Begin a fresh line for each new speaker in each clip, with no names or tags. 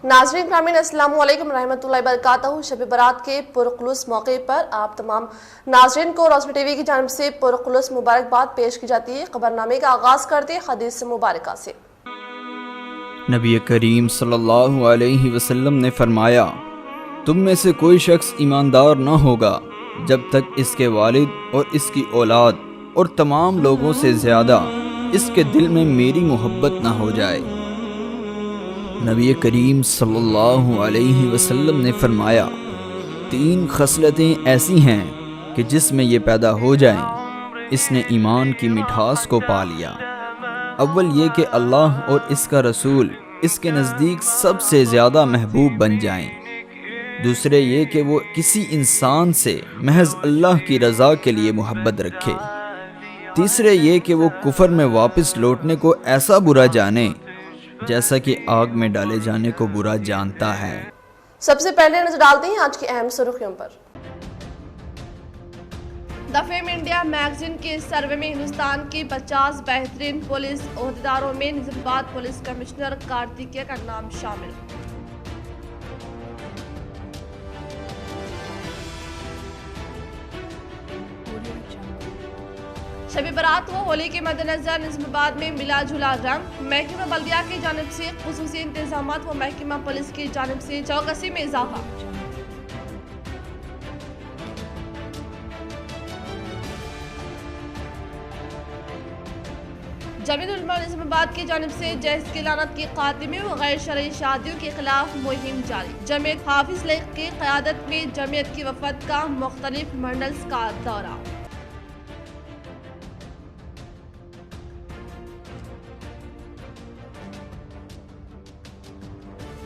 नाज़रीन ग्रामीण अस्सलाम वालेकुम रहमतुल्लाहि बरकातहू। शब बरात के पुरखुलूस मौके पर आप तमाम नाज़रीन को रोशनी टीवी की जानिब से पुरखुलूस मुबारकबाद पेश की जाती है। खबरनामे का आगाज़ करते हैं हदीस मुबारका से।
नबी करीम सल्लल्लाहु अलैहि वसल्लम ने फरमाया, तुम में से कोई शख्स ईमानदार न होगा जब तक इसके वालिद और इसकी औलाद और तमाम लोगों से ज़्यादा इसके दिल में मेरी मोहब्बत न हो जाए। नबी करीम सल्लल्लाहु अलैहि वसल्लम ने फरमाया, 3 खसलतें ऐसी हैं कि जिसमें ये पैदा हो जाएं, इसने ईमान की मिठास को पा लिया। अव्वल ये कि अल्लाह और इसका रसूल इसके नज़दीक सबसे ज़्यादा महबूब बन जाएं। दूसरे ये कि वो किसी इंसान से महज अल्लाह की रज़ा के लिए मोहब्बत रखे। तीसरे ये कि वो कुफर में वापस लौटने को ऐसा बुरा जाने जैसा कि आग में डाले जाने को बुरा जानता है।
सबसे पहले नजर डालते हैं आज की अहम सुर्खियों पर। द फेम इंडिया मैगजीन के सर्वे में हिंदुस्तान की 50 बेहतरीन पुलिस ओहदेदारों में निजामाबाद पुलिस कमिश्नर कार्तिकेय का नाम शामिल। शबी बरात को होली के मद्देनजर निजामाबाद में मिला जुला रंग। महकमा बल्दिया की जानिब से खुसूसी इंतजामात व महकमा पुलिस की जानिब से चौकसी में इजाफा। जमीयत उलमा निजामाबाद की जानिब से जहेज की लानत की खात्मे व गैर शरई शादियों के खिलाफ मुहिम जारी। जमीयत हाफिज लेक की क़यादत में जमीयत की वफद का मुख्तलिफ मंडल्स का दौरा।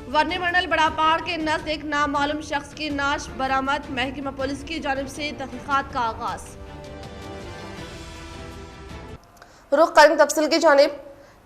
वर्नी मंडल बड़ापाड़ के नज़द एक नामालूम शख्स की नाश बरामद। महकमा पुलिस की जानिब से तहकीकात का आगाज। रुख करें तफसील की जानिब।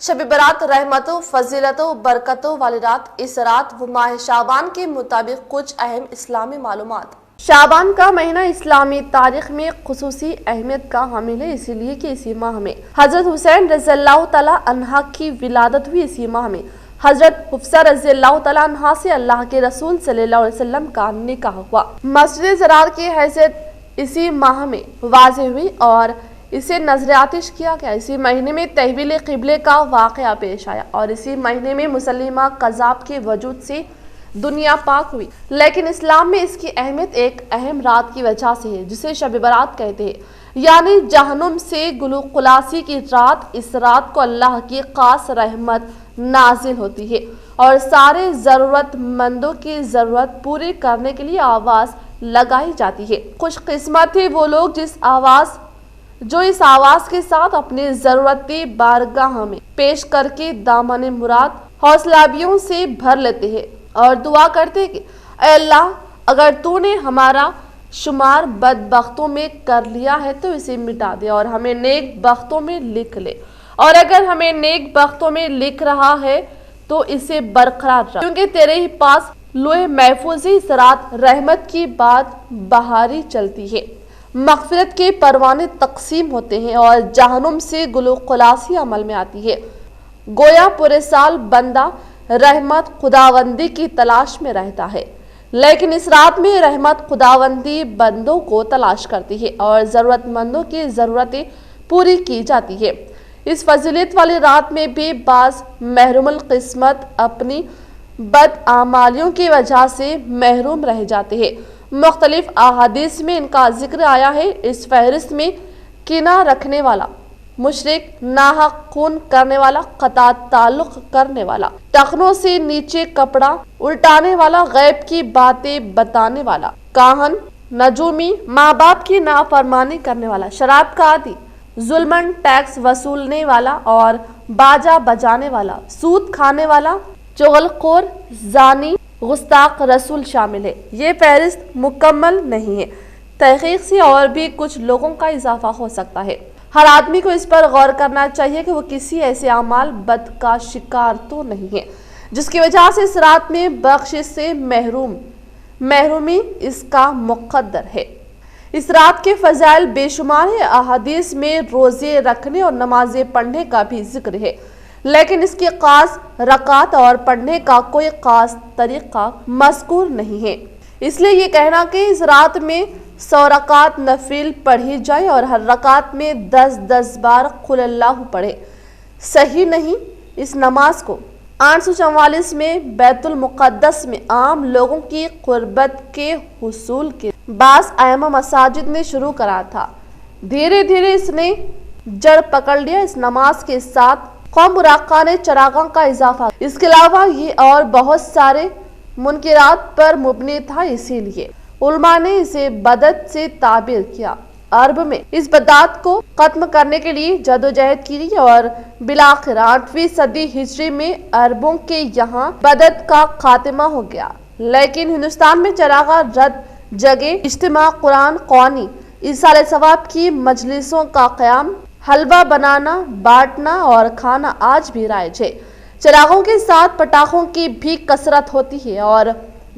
शब बरात रहमतों, फजीलतों, बरकतों वाली रात। इस रात व माह शाबान के मुताबिक कुछ अहम इस्लामी मालूमात। शाबान का महीना इस्लामी तारीख में खुसूसी अहमियत का हामिल है, इसीलिए कि इसी माह में हजरत हुसैन रज़ियल्लाहु तआला अन्हा की विलादत हुई। इसी माह में हजरत हुफ्सा रज़ियल्लाहु तआला अन्हा से अल्लाह के रसूल सल्लल्लाहु अलैहि वसल्लम का निकाह हुआ। मस्जिद ज़रार की हैसियत इसी माह में वाज़ेह हुई और इसे नज़र आतिश किया गया। इसी महीने में तहवील क़िबले का वाक़या पेश आया और इसी महीने में मुसल्लिमा कज़ाब के वजूद से दुनिया पाक हुई। लेकिन इस्लाम में इसकी अहमियत एक अहम रात की वजह से है, जिसे शब बरात कहते हैं, यानी जहन्नुम से गुलुखुलासी की रात। इस रात को अल्लाह की खास रहमत नाजिल होती है और सारे ज़रूरतमंदों की ज़रूरत पूरी करने के लिए आवाज़ लगाई जाती है। खुशकिस्मत है वो लोग जो इस आवाज़ के साथ अपनी ज़रूरतें बारगाह में पेश करके दामन मुराद हौसलाबियों से भर लेते हैं और दुआ करते हैं कि ऐ अल्लाह, अगर तूने हमारा शुमार बदबख्तों में कर लिया है तो इसे मिटा दे और हमें नेक बख्तों में लिख ले, और अगर हमें नेक बख्तों में लिख रहा है तो इसे बरकरार रख, क्योंकि तेरे ही पास लोहे महफूज़ इस रात रहमत की बात बहारी चलती है। मग़फ़िरत के परवाने तक़सीम होते हैं और जहन्नुम से गुलुखुलासी अमल में आती है। गोया पूरे साल बंदा रहमत खुदावंदी की तलाश में रहता है, लेकिन इस रात में रहमत खुदावंदी बंदों को तलाश करती है और ज़रूरतमंदों की ज़रूरतें पूरी की जाती है। इस फजीलत वाली रात में भी बाज़ महरूमुल किस्मत अपनी बदआमालियों की वजह से महरूम रह जाते हैं। मुख्तलिफ अहादीस में इनका जिक्र आया है। इस फहरिस्त में किना रखने वाला, मुशरिक, नाहक खून करने वाला, क़ता ताल्लुक़ करने वाला, टखनों से नीचे कपड़ा उल्टाने वाला, गैब की बातें बताने वाला, काहन, नजूमी, माँ बाप की नाफरमानी करने वाला, शराब का आदी, जुल्मन, टैक्स वसूलने वाला और बाजा बजाने वाला, सूद खाने वाला, चुगलखोर, जानी, गुस्ताख रसूल शामिल है। ये फहरिस्त मुकम्मल नहीं है, तहक़ीक़ से और भी कुछ लोगों का इजाफा हो सकता है। हर आदमी को इस पर गौर करना चाहिए कि वो किसी ऐसे अमाल बद का शिकार तो नहीं है जिसकी वजह से इस रात में बख्शिश से महरूमी इसका मुक़द्दर है। इस रात के फ़ज़ाइल बेशुमार है। अहादीस में रोज़े रखने और नमाज़ें पढ़ने का भी जिक्र है। لیکن اس کی خاص رکعت اور پڑھنے کا کوئی خاص طریقہ مذکور نہیں ہے، اس لیے یہ کہنا کہ اس رات میں 100 رکعت نفل پڑھی جائے اور ہر رکعت میں 10 بار قل اللہ پڑھے صحیح نہیں۔ اس نماز کو 844 میں بیت المقدس میں عام لوگوں کی قربت کے حصول کے بعض ائمہ مساجد نے شروع کرا تھا، دھیرے دھیرے اس نے جڑ پکڑ لیا۔ اس نماز کے ساتھ قوم مراقہ نے چراغاں کا اضافہ، اس کے علاوہ یہ اور بہت سارے منکرات پر مبنی تھا، اسی لیے علماء نے اسے بدعت سے تعبیر کیا۔ عرب میں اس بدعت کو ختم کرنے کے لیے جدوجہد کی اور بالآخر 8ویں صدی ہجری میں عربوں کے یہاں بدعت کا خاتمہ ہو گیا۔ لیکن ہندوستان میں چراغاں رد جگہ اجتماع، قرآن خوانی، ایصال ثواب کی مجلسوں کا قیام، حلوہ بنانا، بانٹنا اور کھانا آج بھی رائج ہے۔ چراغوں کے ساتھ پٹاخوں کی بھی کثرت ہوتی ہے اور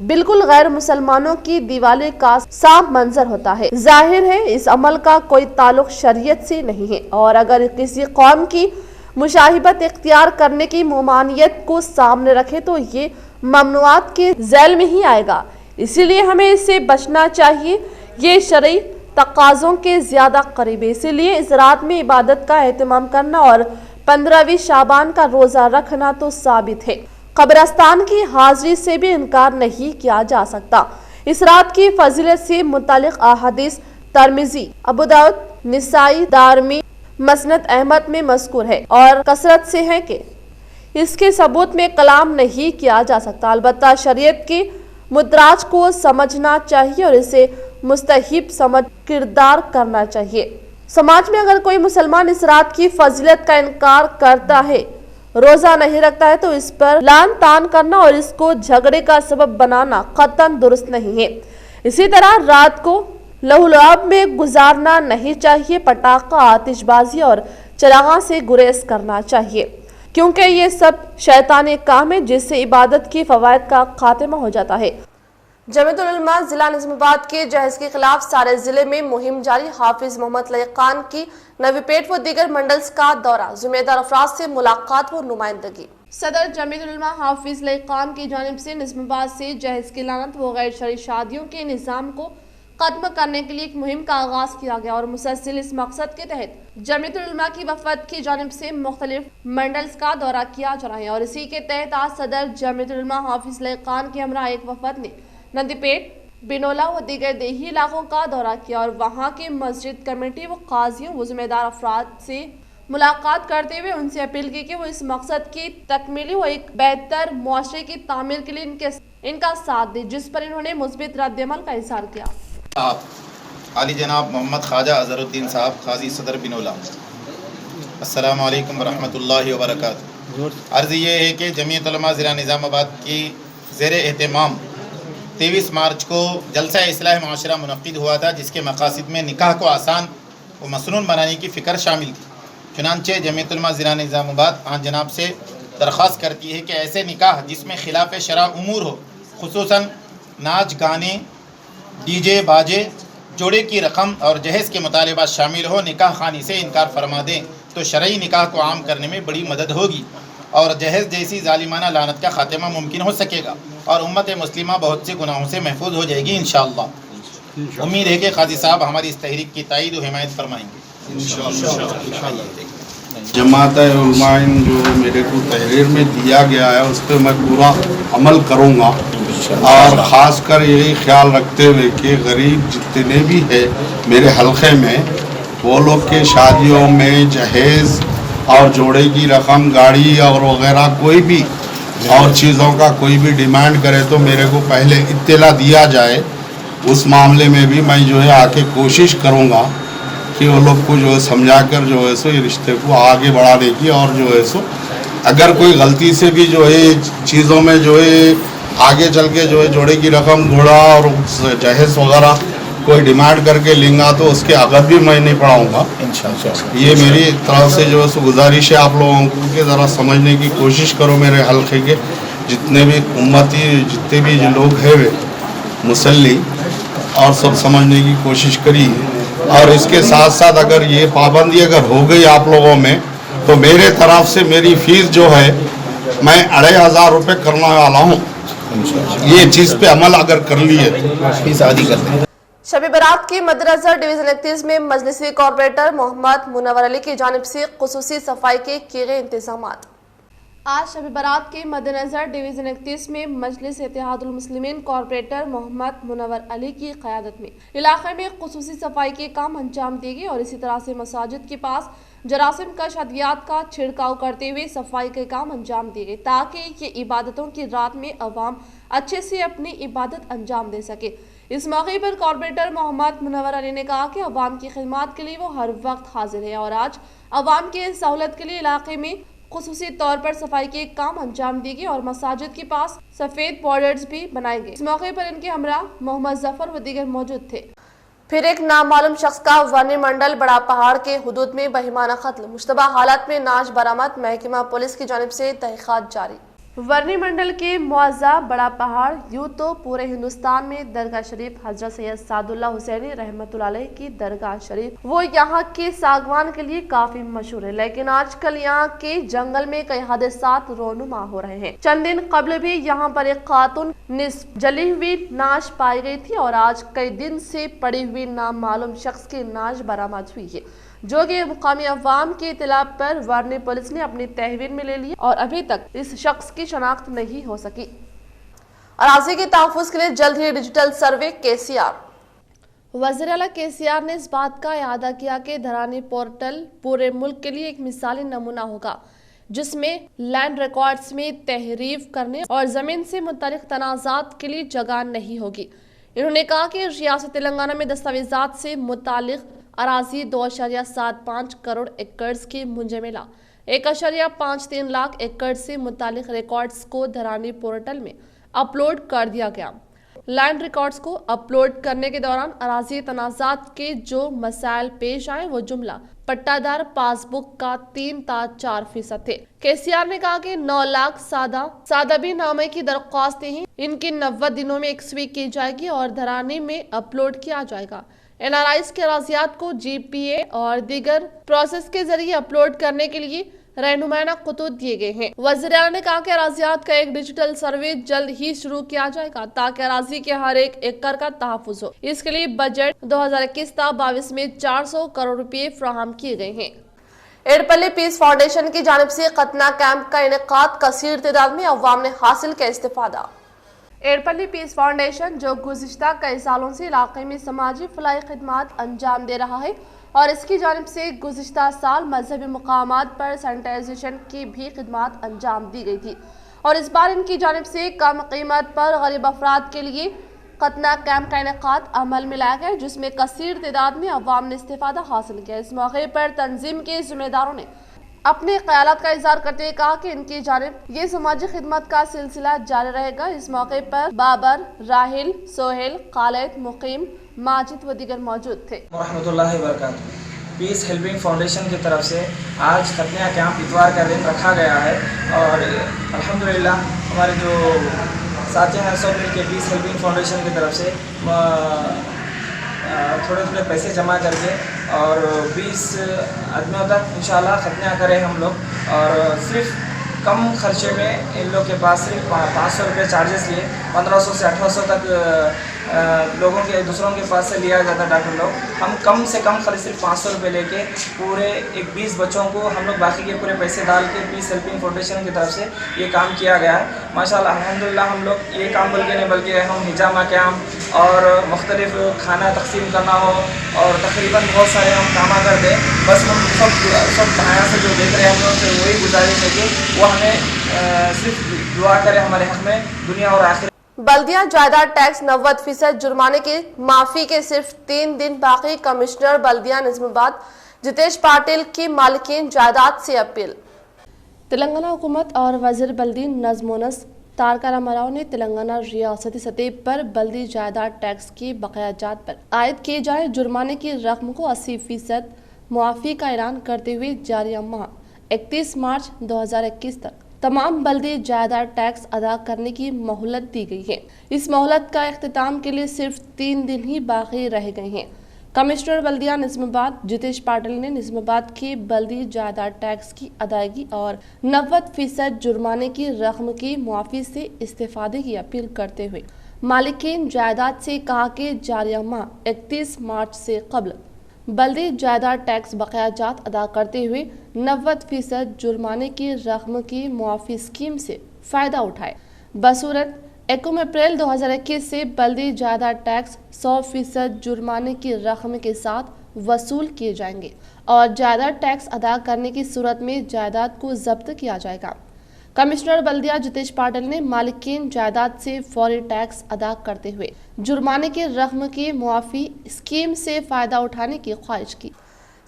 بالکل غیر مسلمانوں کی دیوالی کا صاف منظر ہوتا ہے۔ ظاہر ہے اس عمل کا کوئی تعلق شریعت سے نہیں ہے، اور اگر کسی قوم کی مشابہت اختیار کرنے کی ممانعت کو سامنے رکھے تو یہ ممنوعات کے ذیل میں ہی آئے گا، اسی لیے ہمیں اس سے بچنا چاہیے۔ یہ شرعی تقاضوں کے زیادہ قریب ہے، اسی لیے اس رات میں عبادت کا اہتمام کرنا اور 15ویں شعبان کا روزہ رکھنا تو ثابت ہے۔ قبرستان کی حاضری سے بھی انکار نہیں کیا جا سکتا۔ اس رات کی فضیلت سے متعلق احادیث ترمذی، ابو داؤد، نسائی، دارمی، مسند احمد میں مذکور ہے اور کثرت سے ہے کہ اس کے ثبوت میں کلام نہیں کیا جا سکتا۔ البتہ شریعت کے مدراج کو سمجھنا چاہیے اور اسے مستحب سمجھ کردار کرنا چاہیے۔ سماج میں اگر کوئی مسلمان اس رات کی فضیلت کا انکار کرتا ہے، روزہ نہیں رکھتا ہے، تو اس پر لعن طعن کرنا اور اس کو جھگڑے کا سبب بنانا قطعاً درست نہیں ہے۔ اسی طرح رات کو لہو لعب میں گزارنا نہیں چاہیے۔ پٹاخہ، آتش بازی اور چراغاں سے گریز کرنا چاہیے، کیونکہ یہ سب شیطانی کام ہے جس سے عبادت کی فوائد کا خاتمہ ہو جاتا ہے۔ جمیعت العلماء ضلع نظام آباد کے جہیز کے خلاف سارے ضلع میں مہم جاری۔ حافظ محمد لائق خان کی نوی پیٹ و دیگر منڈلز کا دورہ، ذمہ دار افراد سے ملاقات و نمائندگی۔ صدر جمیعت العلماء حافظ لائق خان کی جانب سے نظام آباد سے جہیز کی لعنت و غیر شرعی شادیوں کے نظام کو ختم کرنے کے لیے ایک مہم کا آغاز کیا گیا اور مسلسل اس مقصد کے تحت جمیعت العلماء کی وفد کی جانب سے مختلف منڈلز کا دورہ کیا جا رہا ہے، اور اسی کے تحت آج صدر جمیعت العلماء حافظ لائق خان کے ہمراہ ایک وفد نے نندی پیٹ، بنولا و دیگر دیہی علاقوں کا دورہ کیا اور وہاں کے مسجد کمیٹی و قاضیوں و ذمہ دار افراد سے ملاقات کرتے ہوئے ان سے اپیل کی کہ وہ اس مقصد کی تکمیلی و ایک بہتر معاشرے کی تعمیر کے لیے ان کا ساتھ دیں، جس پر انہوں نے مثبت رد عمل کا اظہار کیا۔
عالی جناب محمد خواجہ اظہر الدین صاحب، قاضی صدر بنولا، السلام علیکم ورحمۃ اللہ وبرکاتہ۔ عرض یہ ہے کہ جمیعت علماء ضلع نظام آباد کی زیر اہتمام 23 مارچ کو جلسہ اصلاح معاشرہ منعقد ہوا تھا، جس کے مقاصد میں نکاح کو آسان و مسنون بنانے کی فکر شامل تھی۔ چنانچہ جمیعت علماء ضلع نظام آباد آن جناب سے درخواست کرتی ہے کہ ایسے نکاح جس میں خلاف شرع امور ہو، خصوصاً ناچ گانے، ڈی جے باجے، جوڑے کی رقم اور جہیز کے مطالبات شامل ہو، نکاح خوانی سے انکار فرما دیں تو شرعی نکاح کو عام کرنے میں بڑی مدد ہوگی اور جہیز جیسی ظالمانہ لعنت کا خاتمہ ممکن ہو سکے گا اور امت مسلمہ بہت سے گناہوں سے محفوظ ہو جائے گی انشاءاللہ۔ امید ہے کہ قاضی صاحب ہماری اس تحریک کی تائید و حمایت فرمائیں گے
جماعت علماء جو میرے کو تحریر میں دیا گیا ہے اس پہ میں پورا عمل کروں گا، اور خاص کر یہی خیال رکھتے ہوئے کہ غریب جتنے بھی ہیں میرے حلقے میں، وہ لوگ کے شادیوں میں جہیز اور جوڑے کی رقم، گاڑی اور وغیرہ کوئی بھی اور چیزوں کا کوئی بھی ڈیمانڈ کرے تو میرے کو پہلے اطلاع دیا جائے۔ اس معاملے میں بھی میں جو ہے آ کے کوشش کروں گا کہ وہ لوگ کو جو ہے سمجھا کر جو ہے سو یہ رشتے کو آگے بڑھانے کی، اور جو ہے سو اگر کوئی غلطی سے بھی جو ہے چیزوں میں جو ہے آگے چل کے جو ہے جوڑے کی رقم، گھوڑا اور جہیز وغیرہ کوئی ڈیمانڈ کر کے لیں گا تو اس کے عقد بھی میں نہیں پڑھاؤں گا انشاءاللہ۔ یہ میری طرف سے جو ہے سو گزارش ہے آپ لوگوں کو کہ ذرا سمجھنے کی کوشش کرو، میرے حلقے کے جتنے بھی امتی جتنے بھی لوگ ہیں مسلی، اور سب سمجھنے کی کوشش کری۔ اور اس کے ساتھ ساتھ اگر یہ پابندی اگر ہو گئی آپ لوگوں میں तो मेरे तरफ से मेरी फीस जो है मैं 2500 रुपये करने वाला हूँ। ये चीज़ पे अमल अगर कर लिए
फीस आदि करते हैं।
शब बारात के मद्देनजर डिवीजन 31 में मजलिसी कॉर्पोरेटर मोहम्मद मुनव्वर अली की जानिब से खुसूसी सफाई के किए गए इंतजामात। आज शब बारात के मद्देनजर डिवीजन 31 में मजलिस इत्तेहादुल मुस्लिमीन कॉर्पोरेटर मोहम्मद मुनव्वर अली की क़यादत में इलाके में खुसूसी सफाई के काम अंजाम दिए गए और इसी तरह से मसाजिद के पास जरासीम कश अद्वियात का छिड़काव करते हुए सफाई के काम अंजाम दिए गए ताकि ये इबादतों की रात में अवाम अच्छे से अपनी इबादत अंजाम दे सके। इस मौके पर कॉर्पोरेटर मोहम्मद मुनव्वर अली ने कहा कि अवाम की खिदमत के लिए वो हर वक्त हाजिर है और आज अवाम की सहूलत के लिए इलाके में खुसूसी तौर पर सफाई के काम अंजाम दिए गए और मसाजिद के पास सफेद बॉर्डर्स भी बनाए गए। इस मौके पर इनके हमरा मोहम्मद जफर व दीगर मौजूद थे। फिर एक नामालूम शख्स का वर्णी मंडल बड़ा पहाड़ के हुदूद में बहिमाना कत्ल, मुश्तबा हालत में नाश बरामद, महकमा पुलिस की जानिब से तहकीकात जारी। वर्णी मंडल के मुआज़ा बड़ा पहाड़ यूँ तो पूरे हिंदुस्तान में दरगाह शरीफ हजरत सैयद सादुल्लाह हुसैनी रहमतुल्लाह अलैह की दरगाह शरीफ वो यहाँ के सागवान के लिए काफी मशहूर है, लेकिन आजकल यहाँ के जंगल में कई हादसात रोनुमा हो रहे हैं। चंद दिन कबल भी यहाँ पर एक खातून निस्फ जली हुई नाश पाई गई थी और आज कई दिन से पड़ी हुई नामालूम शख्स की नाश बरामद हुई है, जो कि मुकामी अवाम की इत्तला पर वर्णी पुलिस ने अपनी तहवीर में ले लिया और अभी तक इस शख्स की शनाख्त नहीं हो सकी। अराज़ी के तहफ़्फ़ुज़ के लिए जल्द ही डिजिटल सर्वे केसीआर। वज़ीर आला केसीआर ने इस बात का इआदा किया कि धरानी पोर्टल पूरे मुल्क के लिए एक मिसाली नमूना होगा, जिसमें लैंड रिकॉर्ड्स में तहरीफ करने और ज़मीन से मुतल्लिक़ तनाज़ात के लिए जगह नहीं होगी। इन्होंने कहा कि रियासत तेलंगाना में दस्तावेज़ात से मुतालिक अराजी 2.75 करोड़ एकड़ की मुंजमला 1.53 लाख एकड़ से मुतालिक रिकॉर्ड्स को धरानी पोर्टल में अपलोड कर दिया गया। लैंड रिकॉर्ड्स को अपलोड करने के दौरान अराजी तनाज़ात के जो मसाइल पेश आए वो जुमला पट्टादार पासबुक का 3 ता 4% थे। केसीआर ने कहा कि 9 लाख सादा भी नामे की दरख्वास्तें हैं, इनकी 90 दिनों में एक्सवी की जाएगी और धरानी में अपलोड किया जाएगा। एनआरआईज के अराजियात को जीपीए और दीगर प्रोसेस के जरिए अपलोड करने के लिए रहनुमाना खतूत दिए गए हैं। वज़ीर आला ने कहा कि अराजियात का एक डिजिटल सर्वे जल्द ही शुरू किया जाएगा ताकि अराजी के हर एक एकड़ का तहफ़्फ़ुज़ हो। इसके लिए बजट 2021-22 में 400 करोड़ रुपए फराहम किए गए हैं। एडपल्ली पीस फाउंडेशन की जानिब से खतना कैंप का इनेकाद, कसीर तादाद में अवाम ने हासिल किया इस्तिफादा। एडपल्ली पीस फाउंडेशन जो गुज़िश्ता कई सालों से इलाके में समाजी फलाई खिदमात अंजाम दे रहा है और इसकी जानिब से गुज़िश्ता साल मजहबी मुकामात पर सैनिटाइजेशन की भी खिदमात अंजाम दी गई थी और इस बार इनकी जानिब से कम कीमत पर गरीब अफराद के लिए खतना कैंप का इनेकाद अमल में लाया गया, जिसमें कसीर तादाद में अवाम ने इस्तिफादा हासिल किया। इस मौके पर तंजीम के जिम्मेदारों ने अपने ख्यालात का इज़हार करते हुए कहा कि इनकी जानिब ये समाजी खिदमत का सिलसिला जारी रहेगा। इस मौके पर बाबर, राहिल, सोहेल, खालिद, मुकीम, माजिद व दीगर मौजूद थे।
रहमतुल्लाहि व बरकातुहू। पीस हेल्पिंग फाउंडेशन की तरफ से आज खतना कैंप इतवार का दिन रखा गया है और अल्हम्दुलिल्लाह हमारे जो साथी हैं सब मिल के पीस हेल्पिंग फाउंडेशन की तरफ से थोड़े थोड़े पैसे जमा करके और 20 आदमियों तक इंशाल्लाह खतना करें हम लोग और सिर्फ कम खर्चे में इन लोग के पास सिर्फ 500 रुपये चार्जेस लिए 1500 से 1800 तक लोगों के दूसरों के पास से लिया जाता डॉक्टर लोग। हम कम से कम खर्च सिर्फ 500 रुपये लेके पूरे 20 बच्चों को हम लोग बाकी के पूरे पैसे डाल के पीस हेल्पिंग फाउंडेशन की तरफ से ये काम किया गया है। माशाल्लाह अल्हम्दुलिल्लाह हम लोग ये काम बल्कि नहीं बल्कि हम हिजामा कैंप और मुख्तलिफ खाना तकसीम करना हो और तकरीबन बहुत सारे हम काम करते हैं। बस हम सब यहाँ से जो देख रहे हैं हम लोग से वही गुजारिश है कि वो हमें सिर्फ दुआ करें हमारे हक़ में दुनिया और आखिर।
बल्दिया जायदाद टैक्स 90% जुर्माने की माफी के सिर्फ 3 दिन बाकी, कमिश्नर बल्दिया निज़ामाबाद जितेश पाटिल की मालिकीन जायदाद से अपील। तेलंगाना हुकूमत और वज़ीर बल्दी नज़्म-ओ-नस्क तारका रामाराव ने तेलंगाना रियासती सतह पर बल्दी जायदाद टैक्स की बकायाजात पर आयद किए जाए जुर्माने की रकम को 80% मुआफ़ी का ऐलान करते हुए जारी माह 31 मार्च 2021 तक तमाम बल्दी जायदाद टैक्स अदा करने की मोहलत दी गई है। इस मोहलत का इख्तिताम के लिए सिर्फ 3 दिन ही बाकी रह गए हैं। कमिश्नर बल्दिया निजामाबाद जितेश पाटिल ने निजामाबाद के बल्दी जायदाद टैक्स की अदायगी और 90% जुर्माने की रकम की मुआफी से इस्तीफादे की अपील करते हुए मालिकीन जायदाद से कहा कि जारिया माह 31 मार्च से कबल बल्दी जायदाद टैक्स बकायाजात अदा करते हुए 90% जुर्माने की रकम की मुआफी स्कीम से फ़ायदा उठाए। बसूरत 1 अप्रैल 2021 से बल्दी जायदाद टैक्स 100% जुर्माने की रकम के साथ वसूल किए जाएंगे और जायदाद टैक्स अदा करने की सूरत में जायदाद को जब्त किया जाएगा। कमिश्नर बल्दिया जितेश पाटिल ने मालिकीन जायदाद से फौरी टैक्स अदा करते हुए जुर्माने की रकम की मुआफी स्कीम से फ़ायदा उठाने की ख्वाहिश की।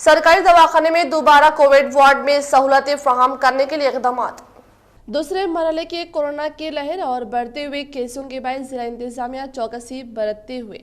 सरकारी दवाखाने में दोबारा कोविड वार्ड में सहूलतें फराहम करने के लिए इक़दाम। दूसरे मरहले के कोरोना की लहर और बढ़ते हुए केसों के बायस जिला इंतजामिया चौकसी बरतते हुए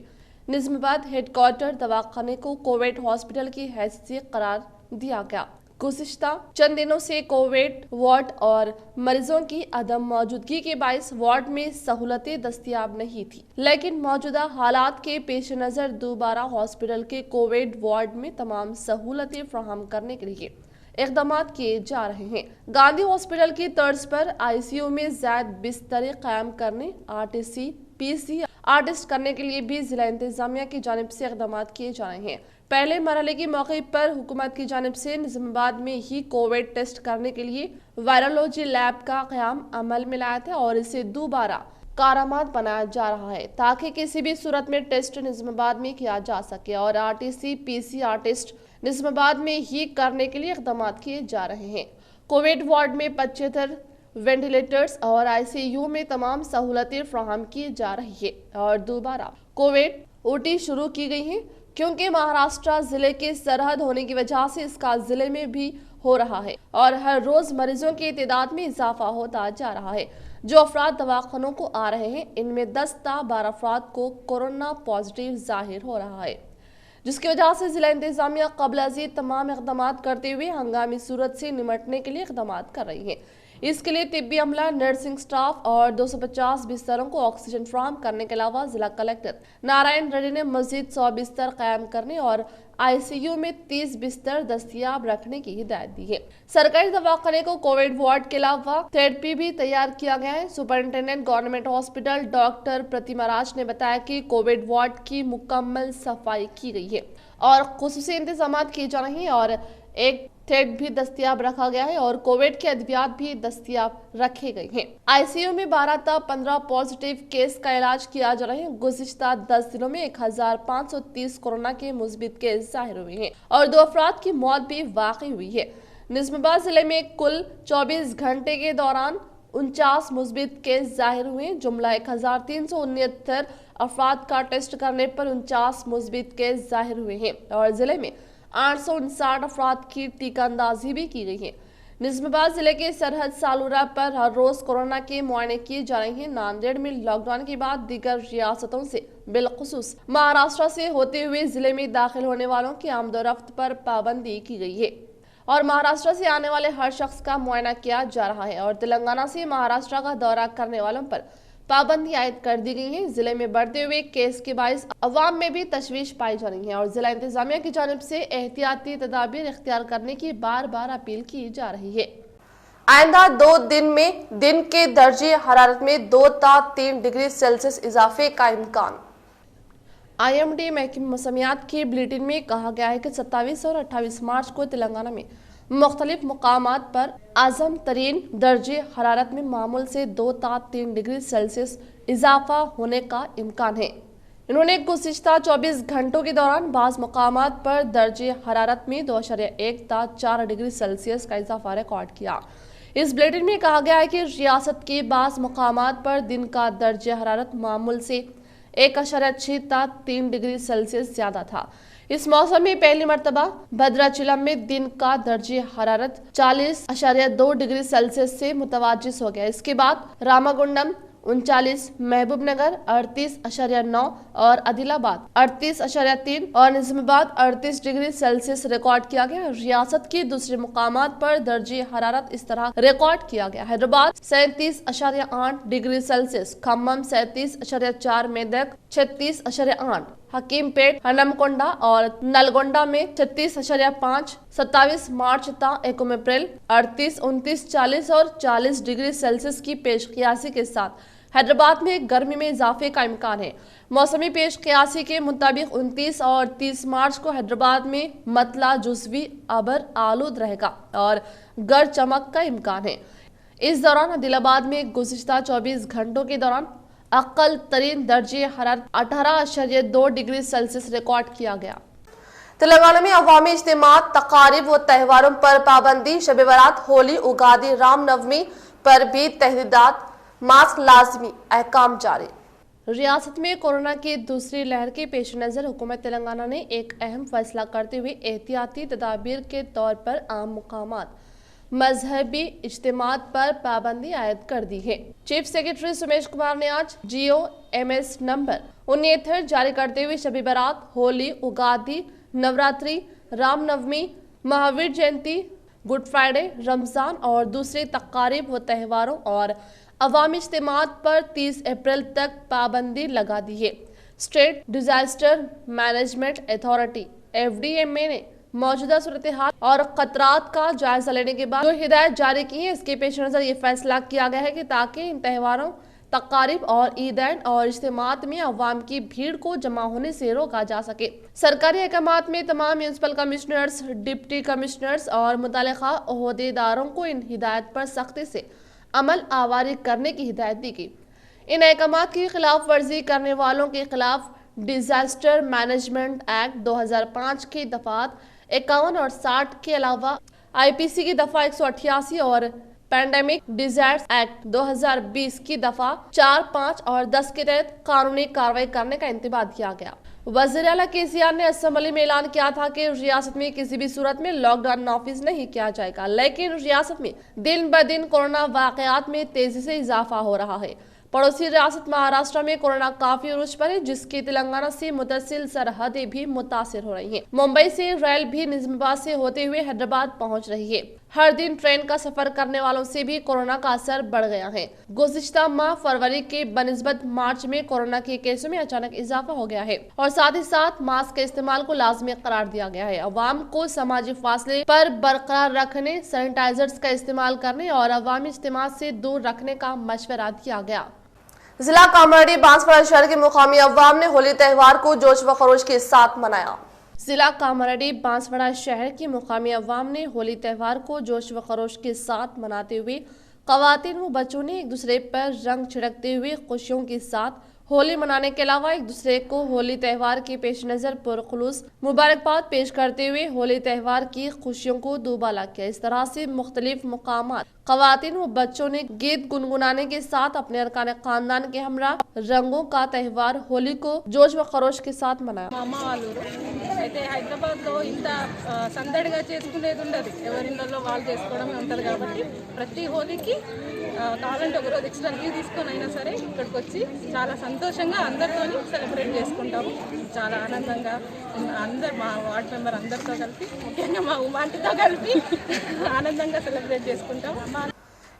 निजामाबाद हेडक्वार्टर दवाखाने को कोविड हॉस्पिटल की हैसियत करार दिया गया। गुज़िश्ता चंद दिनों से कोविड वार्ड और मरीजों की अदम मौजूदगी के बायस वार्ड में सहूलतें दस्तयाब नहीं थी, लेकिन मौजूदा हालात के पेश नज़र दोबारा हॉस्पिटल के कोविड वार्ड में तमाम सहूलतें फराहम करने के लिए इक़दाम किए जा रहे हैं। गांधी हॉस्पिटल की तर्ज पर आईसीयू में ज़ायद बिस्तरे कायम करने, आरटीसी पीसी आर्टिस्ट करने के लिए भी जिला इंतजामिया की जानिब से इक़दाम किए जा रहे हैं। पहले मरहले के मौके पर हुकूमत की जानिब से निजामाबाद में ही कोविड टेस्ट करने के लिए वायरोलॉजी लैब का क़याम अमल में लाया था और इसे दोबारा कारआमद बनाया जा रहा है ताकि किसी भी सूरत में टेस्ट निजामाबाद में किया जा सके और आरटीसी पीसी आर्टिस्ट निजामाबाद में ही करने के लिए इक़दाम किए जा रहे हैं। कोविड वार्ड में 75 वेंटिलेटर्स और आईसीयू में तमाम सहूलतें फराहम की जा रही है और दोबारा कोविड ओटी शुरू की गई है क्योंकि महाराष्ट्र जिले के सरहद होने की वजह से इसका जिले में भी हो रहा है और हर रोज मरीजों की तादाद में इजाफा होता जा रहा है। जो अफराद दवाखानों को आ रहे हैं इनमें 10 ta 12 अफराद को कोरोना पॉजिटिव जाहिर हो रहा है, जिसकी वजह से जिला इंतजामिया क़ब्ल अज़ीद तमाम इक़दाम करते हुए हंगामी सूरत से निमटने के लिए इक़दाम कर रही है। इसके लिए तिब्बी अमला, नर्सिंग स्टाफ और 250 बिस्तरों को ऑक्सीजन फराहम करने के अलावा जिला कलेक्टर नारायण रेड्डी ने मजीद 100 बिस्तर कायम करने और आईसीयू में 30 बिस्तर दस्तयाब रखने की हिदायत दी है। सरकारी दवाखाने को कोविड वार्ड के अलावा थेरेपी भी तैयार किया गया है। सुपरिंटेंडेंट गवर्नमेंट हॉस्पिटल डॉक्टर प्रतिमा राज ने बताया कि कोविड वार्ड की मुकम्मल सफाई की गई है और खुसूसी इंतजाम किए जा रहे हैं और एक टेट भी दस्तयाब रखा गया है और कोविड के अद्वियात भी दस्तयाब रखे गए हैं। आईसीयू में 12 ta 15 पॉजिटिव केस का इलाज किया जा रहा है। गुज़िश्ता 10 दिनों में 1530 कोरोना के मुस्बित केस जाहिर हुए हैं और 2 अफराद की मौत भी वाक़ई हुई है। निजामाबाद जिले में कुल 24 घंटे के दौरान 49 मुस्बित केस जाहिर हुए। जुमला 1369 अफराद का टेस्ट करने पर 49 मुस्बित केस जाहिर हुए हैं और जिले में 859 अफराद की टीका अंदाजी भी की गई है। निजामाबाद जिले के सरहद सालूरा पर हर रोज कोरोना के मुआयने किए जा रहे हैं। नांदेड़ में लॉकडाउन के बाद दीगर रियासतों से बिलखुसूस महाराष्ट्र से होते हुए जिले में दाखिल होने वालों की आमदोरफ्त पर पाबंदी की गई है और महाराष्ट्र से आने वाले हर शख्स का मुआयना किया जा रहा है और तेलंगाना से महाराष्ट्र का दौरा करने वालों पर पाबंदी आयद कर दी गई है। जिले में बढ़ते हुए केस के बायस अवाम में भी तशवीश पाई जा रही है और जिला इंतजामिया की जानिब से एहतियाती तदाबीर इख्तियार करने की बार बार अपील की जा रही है।
आइंदा 2 दिन में दिन के दर्जे हरारत में 2 ta 3 डिग्री सेल्सियस इजाफे का इम्कान।
IMD महकमे मौसमियात की बुलेटिन में कहा गया है कि 27 और 28 मार्च को तेलंगाना में मुख्तलिफ मुकामात पर आज़म तरीन दर्जे हरारत में मामूल से 2 ta 3 डिग्री सेल्सियस इजाफा होने का इम्कान है। इन्होंने गुज़िश्ता 24 घंटों के दौरान बाज़ मुकामात पर दर्जे हरारत में 2.1 ta 4 डिग्री सेल्सियस का इजाफा रिकॉर्ड किया। इस बुलेटिन में कहा गया है कि रियासत के बाज़ मुकामात पर दिन का दर्जे हरारत मामूल से 1.6 ta 3 डिग्री सेल्सियस ज्यादा था। इस मौसम में पहली मरतबा भद्राचलम में दिन का दर्जे हरारत 40.2 डिग्री सेल्सियस से मुतवाजिस हो गया। इसके बाद रामागुंडम 39, महबूबनगर 38.9 और आदिलाबाद 38.3 और निजामाबाद 38 डिग्री सेल्सियस रिकॉर्ड किया गया। रियासत के दूसरे मुकामात पर दर्जे हरारत इस तरह रिकॉर्ड किया गया। हैदराबाद 37.8 डिग्री सेल्सियस, खम्मम 37.4, मेदक 36.8,
حکیم پیٹ, ہنمکنڈا اور نلگونڈا میں 36.5, 27 مارچ تا 1 اپریل 38, 29, 40 اور 40 ڈگری سیلسیس کی پیش قیاسی کے ساتھ حیدرآباد میں گرمی میں اضافے کا امکان ہے. موسمی پیش قیاسی کے مطابق 29 اور 30 مارچ کو حیدرآباد میں مطلع جزوی ابر آلود رہے گا اور گرج چمک کا امکان ہے. اس دوران عادل آباد میں گزشتہ 24 گھنٹوں کے دوران اقل ترین درجہ حرارت 18.2 ڈگری سیلسیس ریکارڈ کیا گیا. تلنگانہ میں عوامی اجتماعات, تقاریب و تہواروں پر پابندی. شب برات, ہولی, اگادی, رام نومی پر بھی تحدیدات, ماسک لازمی, احکام جاری. ریاست میں کورونا کی دوسری لہر کے پیش نظر حکومت تلنگانہ نے ایک اہم فیصلہ کرتے ہوئے احتیاطی تدابیر کے طور پر عام مقامات, مذہبی اجتماعات پر پابندی عائد کر دی ہے. چیف سیکرٹری سمیش کمار نے آج GOMS نمبر 69 جاری کرتے ہوئے شب برات, ہولی, اگادی, نوراتری, رام نومی, مہاویر جینتی, گڈ فرائیڈے, رمضان اور دوسرے تقاریب و تہواروں اور عوامی اجتماعات پر 30 اپریل تک پابندی لگا دی ہے. State disaster management authority FDMA نے موجودہ صورتحال اور خطرات کا جائزہ لینے کے بعد جو ہدایت جاری کی ہیں, اس کے پیش نظر یہ فیصلہ کیا گیا ہے کہ تاکہ ان تہواروں, تقاریب اور عیدین اور اجتماعات میں عوام کی بھیڑ کو جمع ہونے سے روکا جا سکے. سرکاری احکامات میں تمام میونسپل کمشنرز, ڈپٹی کمشنرز اور متعلقہ عہدیداروں کو ان ہدایت پر سختی سے عمل آوری کرنے کی ہدایت دی گئی. ان احکامات کی خلاف ورزی کرنے والوں کے خلاف ڈیزاسٹر مینجمنٹ ایکٹ 2005 کی دفعات 51 اور 60 کے علاوہ IPC کی دفعہ 188 اور پینڈیمک ڈیزاسٹر ایکٹ 2020 کی دفعہ 4, 5 اور 10 کے تحت قانونی کارروائی کرنے کا انتباہ دیا گیا. وزیر اعلیٰ KCR نے اسمبلی میں اعلان کیا تھا کہ ریاست میں کسی بھی صورت میں لاک ڈاؤن نافذ نہیں کیا جائے گا, لیکن ریاست میں دن بدن کورونا واقعات میں تیزی سے اضافہ ہو رہا ہے. پڑوسی ریاست مہاراشٹر میں کورونا کافی عروج پر ہے, جس کی تلنگانہ سے متصل سرحدیں بھی متاثر ہو رہی ہیں. ممبئی سے ریل بھی نظام آباد سے ہوتے ہوئے حیدرآباد پہنچ رہی ہے. ہر دن ٹرین کا سفر کرنے والوں سے بھی کورونا کا اثر بڑھ گیا ہے. گزشتہ ماہ فروری کے بنسبت مارچ میں کورونا کے کیسوں میں اچانک اضافہ ہو گیا ہے اور ساتھ ہی ساتھ ماسک کے استعمال کو لازمی قرار دیا گیا ہے. عوام کو سماجی فاصلے پر برقرار رکھنے, سینیٹائزرز کا استعمال کرنے اور عوامی اجتماعات سے دور رکھنے کا مشورہ دیا گیا. ضلع کاماریڈی بانسواڑہ شہر کے مقامی عوام نے ہولی تہوار کو جوش و خروش کے ساتھ منایا. ضلع کاماریڈی بانسواڑہ شہر کے مقامی عوام نے ہولی تہوار کو جوش و خروش کے ساتھ مناتے ہوئے خواتین و بچوں نے ایک دوسرے پر رنگ چھڑکتے ہوئے خوشیوں کے ساتھ ہولی منانے کے علاوہ ایک دوسرے کو ہولی تہوار کے پیش نظر پرخلوص مبارکباد پیش کرتے ہوئے ہولی تہوار کی خوشیوں کو دوبالا کیا. اس طرح سے مختلف مقامات خواتین و بچوں نے گیت گنگنانے کے ساتھ اپنے ارکان خاندان کے ہمراہ رنگوں کا تہوار ہولی کو جوش و خروش کے ساتھ منایا.
అయితే హైదరాబాద్లో ఇంత సందడిగా చేసుకునేది ఉండదు, ఎవరిళ్ళలో వాళ్ళు చేసుకోవడమే ఉంటుంది. కాబట్టి ప్రతి హోలీకి కావాలంటే ఒకరోజు ఎక్స్ట్రా లీవ్ తీసుకొని అయినా సరే ఇక్కడికి వచ్చి చాలా సంతోషంగా అందరితోని సెలబ్రేట్ చేసుకుంటాము. చాలా ఆనందంగా అందరు మా వార్డ్ మెంబర్ అందరితో కలిపి, ముఖ్యంగా మా ఉమాంటితో కలిపి ఆనందంగా సెలబ్రేట్ చేసుకుంటాము.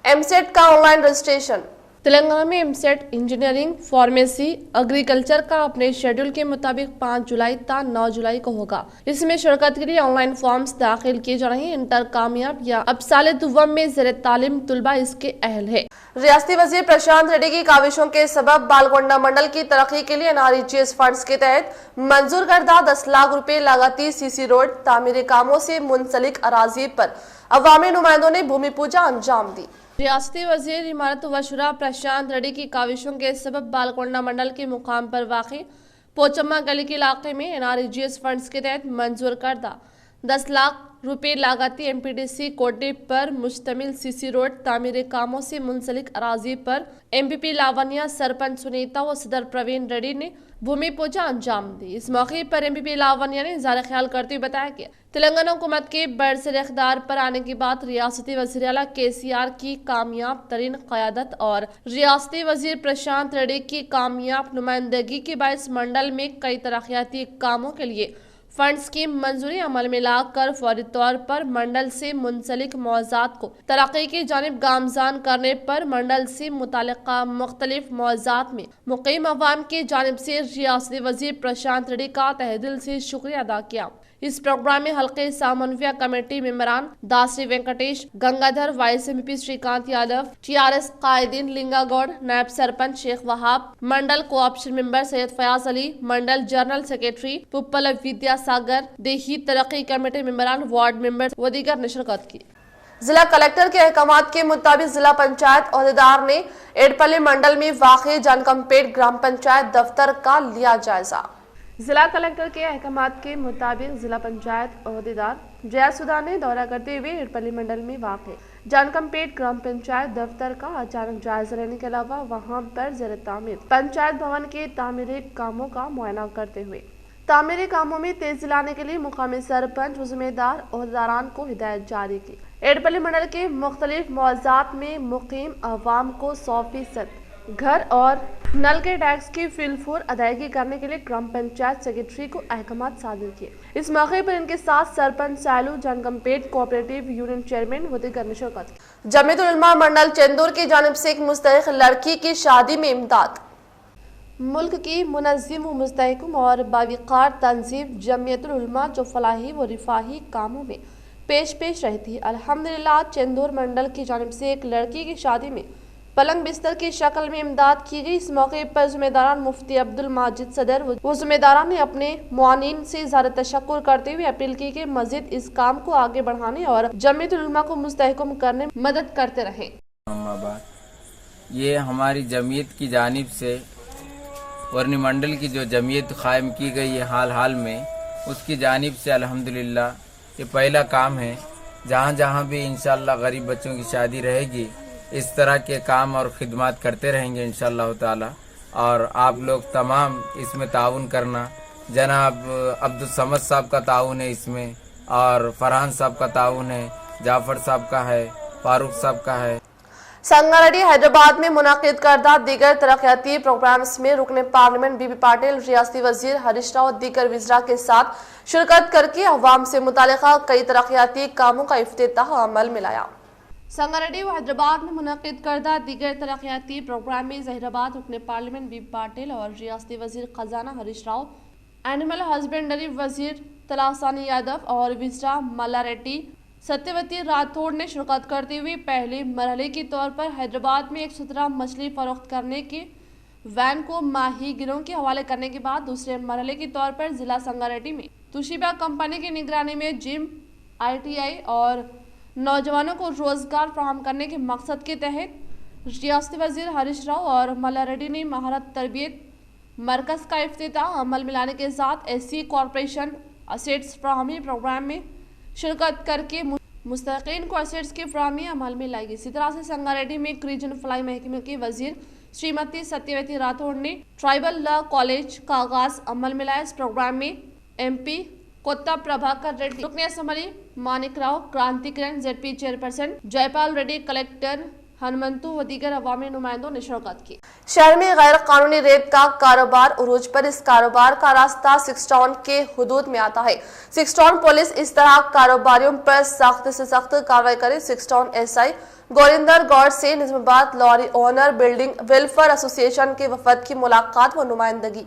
MCET का ऑनलाइन रजिस्ट्रेशन. तेलंगाना में MCET इंजीनियरिंग, फार्मेसी, एग्रीकल्चर का अपने शेड्यूल के मुताबिक 5 जुलाई ता 9 जुलाई को होगा. इसमें शिरकत के लिए ऑनलाइन फॉर्म्स दाखिल किए जा रहे हैं. इंटर कामयाब या अब साल दुव्वम में ज़ेर तालीम तुलबा इसके अहल है. रियासती वजीर प्रशांत रेड्डी की काविशों के सबब बालगोंडा मंडल की तरक्की के लिए NREGS फंड्स के तहत मंजूर करदा 10 लाख रुपए लागती CC रोड तामीरी कामों से मुंसलिक अराजी पर अवामी नुमाइंदों ने भूमि पूजा अंजाम दी. रियासती वजीर इमारत व शुरा प्रशांत रेड्डी की काविशों के सबब बालकोंडा मंडल के मुकाम पर वाक़ई पोचम्मा गली के इलाके में NREGS फंड्स के तहत मंजूर करदा 10 लाख रुपए लागती MPDC कोटे पर मुश्तमिल CC रोड तामीरी कामों से मुंसलिक अराजी पर MPP लावनिया, सरपंच सुनीता व सदर प्रवीण रेड्डी ने भूमि पूजा अंजाम दी. इस मौके पर MPP लावनिया ने इज़हार ख्याल करते हुए बताया कि तेलंगाना हुकूमत के बरसर इख्तियार पर आने के बाद रियासती वज़ीर आला KCR की कामयाब तरीन क़यादत और रियासती वज़ीर प्रशांत रेड्डी की कामयाब नुमाइंदगी के बायस मंडल में कई तरक्याती कामों के लिए फंड्स की मंजूरी अमल में लाकर फौरी तौर पर मंडल से मुंसलिक मौज़ात को तरक्की की जानिब गामजान करने पर मंडल से मुतालिका मुख्तलिफ मौज़ात में मुकीम अवाम की जानिब से रियासती वज़ीर प्रशांत रेड्डी का तहे दिल से शुक्रिया अदा किया। इस प्रोग्राम में हल्के सामनविया कमेटी मेंबरान दासरी वेंकटेश, गंगाधर, वाइस एमपी श्रीकांत यादव, टीआरएस कायदीन लिंगागौड़, नायब sarpanch Sheikh Wahab, mandal co-option member Syed Fayaz Ali, mandal general secretary Puppala Vidyasagar, देही तरक्की कमेटी मेंबरान, वार्ड मेंबर व दीगर ने शिरकत की।
जिला कलेक्टर के अहकामात के मुताबिक जिला पंचायत अहदेदार ने एडपल्ली मंडल में वाक़ई जानकमपेट ग्राम पंचायत दफ्तर का लिया जायजा।
जिला कलेक्टर के अहकामात के मुताबिक जिला पंचायत अहदेदार जयासुधा ने दौरा करते हुए एडपल्ली मंडल में वाक़ जानकमपेट ग्राम पंचायत दफ्तर का अचानक जायजा लेने के अलावा वहां पर ज़ेर तामीर पंचायत भवन के तामीरी कामों का मुआयना करते हुए तामीरी कामों में तेजी लाने के लिए मुकामी सरपंच व जिम्मेदार अहदेदारान को हिदायत जारी की। एडपल्ली मंडल के मुख्तलिफ मौज़ात में मुकीम अवाम को 100% घर और नल के टैक्स की फिलफूर अदायगी करने के लिए ग्राम पंचायत सेक्रेटरी को अहकामात सादिर किए। इस मौके पर इनके साथ सरपंच सालू, जानकमपेट कोऑपरेटिव यूनियन चेयरमैन व दीगर ने शिरकत की।
जमीयतुल उलमा मंडल चंदूर की जानिब से एक मुस्तहिक लड़की की शादी में इमदाद। मुल्क की मुनज़्ज़िम व मुस्तहकम और बावक़ार तंजीम जमीयतुल उलमा जो फलाही व रिफाही कामों में पेश रहती है, अल्हम्दुलिल्लाह चंदूर मंडल की जानिब से एक लड़की की शादी में पलंग बिस्तर की शक्ल में इमदाद की गई। इस मौके पर ज़िम्मेदारान मुफ्ती अब्दुल माजिद सदर व ज़िम्मेदारान ने अपने मुआनिन से इज़हार तशक्कुर करते हुए अपील की कि मज़ीद इस काम को आगे बढ़ाने और जमीयतुल उलमा को मुस्तहकम करने में मदद करते रहें।
ये हमारी जमीयत की जानिब से वर्नी मंडल की जो जमीयत कायम की गई है हाल में, उसकी जानिब से अल्हम्दुलिल्लाह ये पहला काम है। जहाँ जहाँ भी इंशाअल्लाह गरीब बच्चों की शादी रहेगी, इस तरह के काम और खिदमत करते रहेंगे इंशाअल्लाह ताला। और आप लोग तमाम इसमें ताउन करना। जनाब अब्दुल समद साहब का ताउन है इसमें, और फरहान साहब का ताउन है, जाफर साहब का है, फारूक साहब का है।
संगारेड्डी हैदराबाद में मुनाकिद करदा दीगर तरक्याती प्रोग्राम्स में रुकने पार्लियामेंट बीबी पाटिल, रियासती वजीर हरीश राव, दीगर वज़रा के साथ शिरकत करके अवाम से मुतालिका कई तरक्याती कामों का इफ्तिताह अमल में लाया।
संगारेड्डी व हैदराबाद में मुनाकिद करदा दीगर तरक्याती प्रोग्राम में जहीराबाद रुकने पार्लियामेंट बीबी पाटिल और रियासती वजीर खजाना हरीश राव, एनिमल हस्बेंडरी वजीर तलासानी यादव और वज़रा मल्लारेड्डी सत्यवती राठौड़ ने शिरकत करते हुए पहले मरहले के तौर पर हैदराबाद में 117 मछली फरोख्त करने के वैन को माही गिरों के हवाले करने के बाद दूसरे मरहले के तौर पर जिला संगारेड्डी में तुशिबा कंपनी की निगरानी में जिम, ITI और नौजवानों को रोजगार फराहम करने के मकसद के तहत रियासती वजीर हरीश राव और मल्लारेड्डी ने महारत तरबियत मरकज़ का इफ्तिताह अमल में लाने के साथ SC कॉरपोरेशन असेट्स फराहमी प्रोग्राम में शिरकत करके मुस्तहिकीन को असेट्स की फराहमी अमल में लाई गई। इसी तरह से संगारेड्डी में रीजन फ्लाई महकमे की वजीर श्रीमती सत्यवती राठौड़ ने ट्राइबल लॉ कॉलेज का आगाज अमल में लाया। इस प्रोग्राम में MP कोत्ता प्रभाकर रेड्डी, रुकने assembly Manik Rao, Kranti Kiran ZP chairperson Jaipal Reddy, collector Hanumanthu व दीगर अवामी नुमाइंदों ने शिरकत की।
शहर में गैर कानूनी रेत का कारोबार उरूज पर। इस कारोबार का रास्ता 6 टाउन के हुदूद में आता है। 6 टाउन पुलिस इस तरह कारोबारियों पर सख्त से सख्त कार्रवाई करे। 6 टाउन SI गोरिंदर गौड़ से Nizamabad lorry owner building welfare association के वफद की मुलाकात व नुमाइंदगी।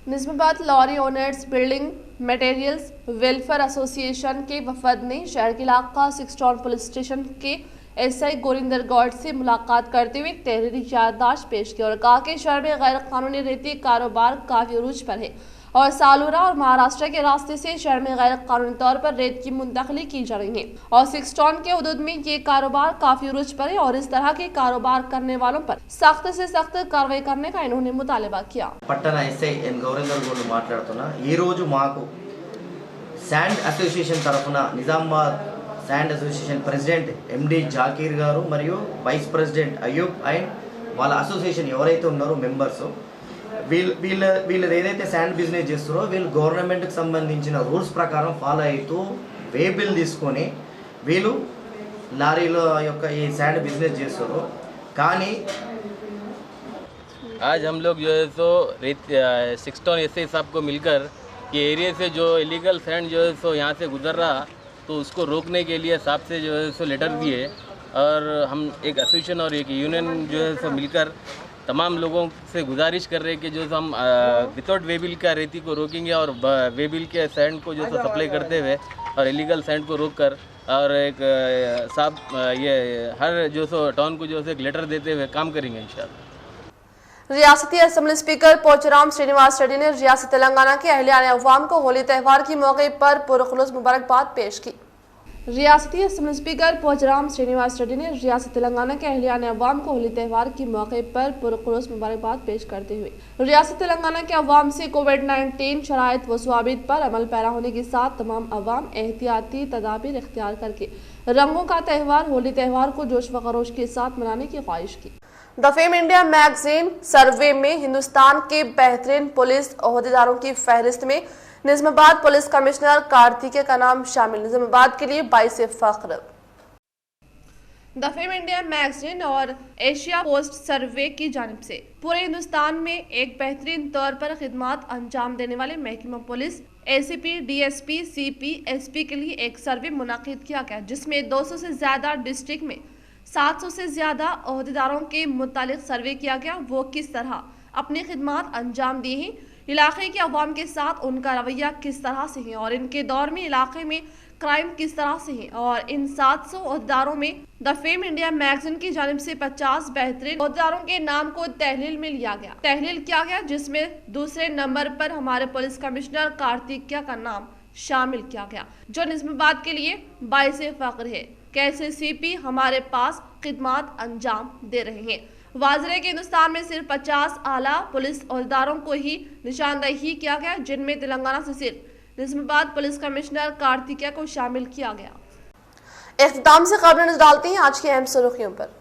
Nizamabad lorry owners building materials welfare association के वफद ने शहर के इलाका 6 टाउन पुलिस स्टेशन के SI गोरिंदर गौड़ से मुलाकात करते हुए तहरीरी याददाश्त पेश की और कहा कि शहर में गैर कानूनी रेती कारोबार काफी उरूज पर है और सालूरा और महाराष्ट्र के रास्ते से शहर में गैर कानूनी तौर पर रेत की मुंतकली की जा रही है और 6 टाउन के हुदूद में ये कारोबार काफी उरूज पर है और इस तरह के कारोबार करने वालों पर सख्त से सख्त कार्रवाई करने का इन्होंने मुतालबा किया।
పట్టణ SI గౌరేందర్ గౌడ్ మాట్లాడుతున్నా। ఈ రోజు మాకు శాండ్ అసోసియేషన్ తరఫున Nizamabad sand association president MD Zakir గారు మరియు వైస్ ప్రెసిడెంట్ అయ్యూబ్ అండ్ వాళ్ళ అసోసియేషన్ ఎవరైతే ఉన్నారో మెంబర్స్ వీళ్ళు ఏదైతే శాండ్ బిజినెస్ చేస్తారో వీళ్ళు గవర్నమెంట్కి సంబంధించిన రూల్స్ ప్రకారం ఫాలో అవుతూ వే బిల్ తీసుకొని వీళ్ళు లారీల యొక్క ఈ శాండ్ బిజినెస్ చేస్తారో కానీ
आज हम लोग जो है सो 6 टाउन SI साहब को मिलकर कि एरिया से जो इलीगल सैंड जो है सो यहाँ से गुजर रहा, तो उसको रोकने के लिए साहब से जो है सो लेटर दिए, और हम एक एसोसिएशन और एक यूनियन जो है सो मिलकर तमाम लोगों से गुजारिश कर रहे हैं कि जो हम विदाउट वेबिल का रेती को रोकेंगे और वेबिल के सैंड को जो है सप्लाई करते हुए और इलीगल सैंड को रोक कर, और एक साहब ये हर जो सो टाउन को जो है एक लेटर देते हुए काम करेंगे इंशाअल्लाह।
रियासती असेंबली स्पीकर पोचराम श्रीनिवास रेड्डी ने रियासत तेलंगाना के अहलियान अवाम को होली त्यौहार के मौके पर पुरखुलूस मुबारकबाद पेश की। रियासती असेंबली स्पीकर पोचराम श्रीनिवास रेड्डी ने रियासत तेलंगाना के अहलियान अवाम को होली त्यौहार के मौके पर पुरखुलूस मुबारकबाद पेश करते हुए रियासत तेलंगाना के अवाम से कोविड-19 शराइत व ज़वाबित पर अमल पैरा होने के साथ तमाम अवाम एहतियाती तदाबीर इख्तियार करके रंगों का त्यौहार होली त्यौहार को जोश व खरोश के साथ मनाने की ख्वाहिश की। द फेम इंडिया मैगजीन सर्वे में हिंदुस्तान के बेहतरीन पुलिस ओहदेदारों की फहरिस्त में निजामाबाद पुलिस कमिश्नर कार्तिकेय का नाम शामिल। निजामाबाद के लिए बाइस फख्र। द फेम इंडिया मैगजीन और एशिया पोस्ट सर्वे की जानिब से पूरे हिंदुस्तान में एक बेहतरीन तौर पर खिदमत अंजाम देने वाले महकमा police ACP, DSP, CP, SP के लिए एक सर्वे मुनाकिद किया गया, जिसमें 200 से ज्यादा डिस्ट्रिक्ट में 700 से ज्यादा ओहदेदारों के मुतालिक सर्वे किया गया। वो किस तरह अपनी खिदमत अंजाम दी हैं, इलाके के अवाम के साथ उनका रवैया किस तरह से है, और इनके दौर में इलाके में क्राइम किस तरह से है। और इन 700 ओहदेदारों में द फेम इंडिया मैगजीन की जानिब से 50 बेहतरीन ओहदेदारों के नाम को तहलील में लिया गया, तहलील किया गया, जिसमें दूसरे नंबर पर हमारे पुलिस कमिश्नर कार्तिकेय का नाम शामिल किया गया, जो निजामाबाद के लिए बाइस फख्र है। कैसे CP हमारे पास खिदमत अंजाम दे रहे हैं। वाज़ेह के हिंदुस्तान में सिर्फ 50 आला पुलिस ओहदेदारों को ही निशानदही किया गया, जिनमें तेलंगाना से सिर्फ निजामाबाद पुलिस कमिश्नर कार्तिकेय को शामिल किया गया। इख्तिताम से खबरें नजर डालती हैं आज की अहम सुर्खियों पर।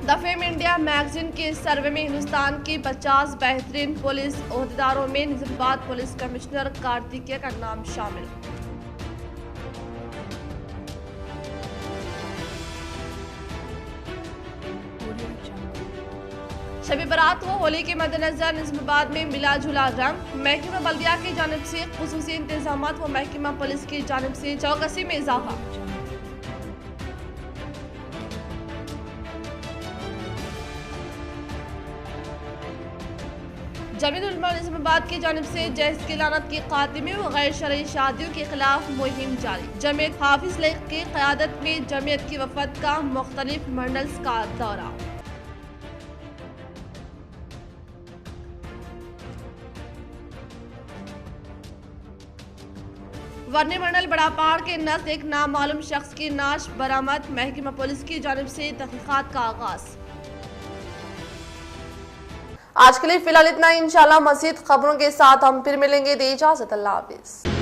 द फेम इंडिया मैगजीन के सर्वे में हिंदुस्तान की 50 बेहतरीन पुलिस ओहदेदारों में निजामाबाद पुलिस कमिश्नर कार्तिकेय का नाम शामिल। शबी बारात व होली के मद्देनजर निजामाबाद में मिला जुला रंग। महकमा बल्दिया की जानिब से खुसूसी इंतजामात व महकमा पुलिस की जानिब से चौकसी में इजाफा। जमीयत उलमा निजामाबाद की जानिब से जहेज की लानत की खात्मे व गैर शरई शादियों के खिलाफ मुहिम जारी। जमीयत हाफिज लेक की क़यादत में जमीयत की वफद का मुख्तलिफ मंडल्स का दौरा। वर्नी मंडल बड़ापाड़ के नज़दीक एक नामालूम शख्स की नाश बरामद। महकमा पुलिस की जानिब से तहकीकात का आगाज। आज के लिए फिलहाल इतना ही। इंशाल्लाह मज़ीद खबरों के साथ हम फिर मिलेंगे। दे इजाज़त, अल्लाह हाफिज़।